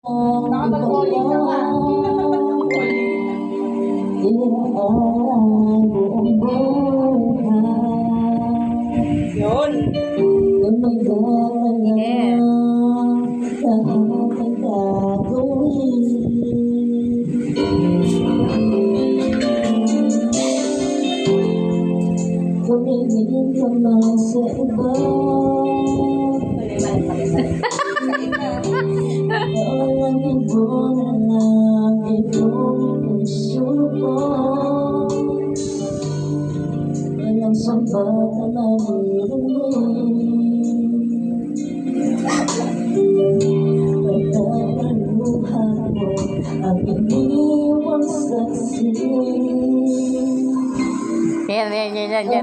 Nakapag-calling na ka. Yun. Yeah. Tumingin ka man sa iba. Walang ibo na lang itong puso ko. Walang sambat na maririnig. Pagkakaluha mo ang iniwang saksi. Yan.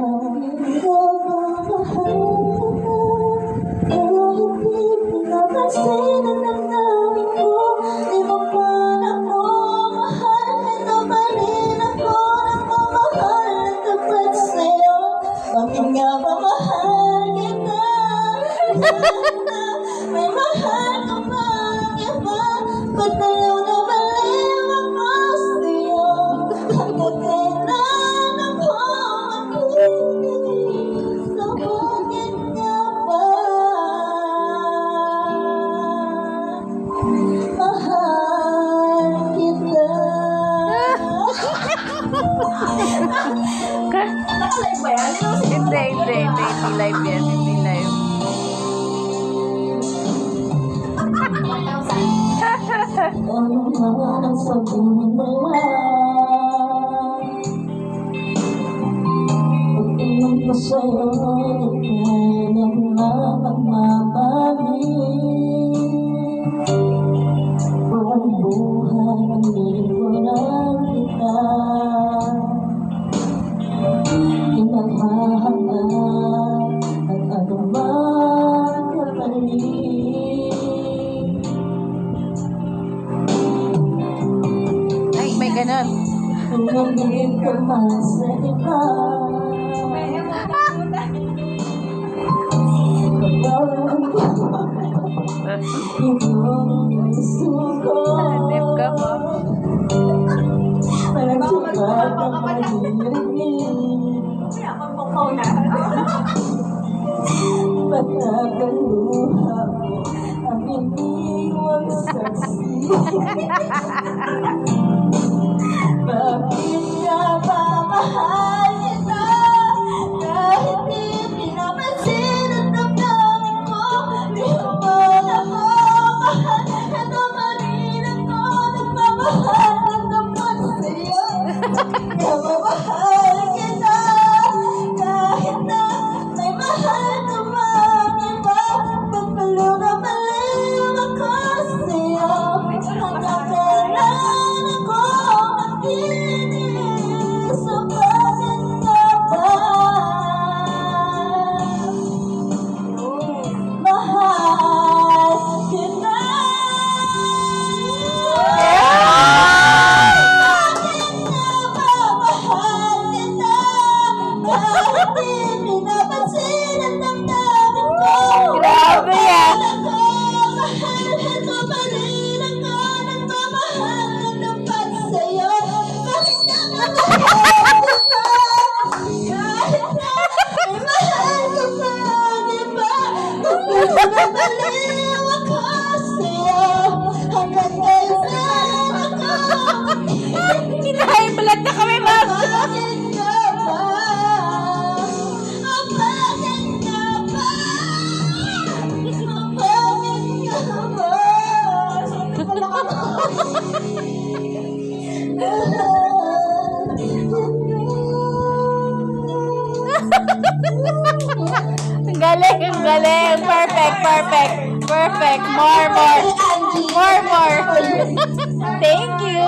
May mahal ka bang iba? Ba't ayaw na baliw ako sa'yo? Hanggang kailan ako makinig? So bakit nga ba mahal kita? Nakalive ba yan? Hindi live yan. Hindi live. Ano naman ang sabihin nila? Pag-iwan ko sa'yo, di kanyang mamamalik. Buong buhay ang lipunan kita. Pinaghahanap ang anumang kapalit. Ay, may ganun. Tumingin ka man sa iba. Iyong puso ko. Dip ka po. Walang sapat na maririnig. Pagkakaluha mo ang iniwang saksi. Bakit nga ba mahal kita? Kahit di pinapansin ang damdamin ko. Di mo man ako mahal. Ito pa rin ako nagmamahal ng dapat sa'yo. Nga ba mahal kita? Kahit na may mahal ka mang iba. Pagpalo na baliw ako sa'yo. Hanggang kailan ako makinig? So bakit nga ba mahal kita? Bakit nga ba mahal kita? Kahit di pinapansin ang damdamin ko. Grabe yan. Ako mahal, ito pa rin ako nagmamahal ng dapat sa'yo. Bakit nga ba mahal kita? Kahit na may mahal ka bang iba? Pagpalo na baliw ako sa'yo. Hanggang kailan ako makinig? High blood na kami, ma'am. Bakit nga ba? Bakit nga ba? Bakit nga ba? Ang galing. Perfect. More. Thank you.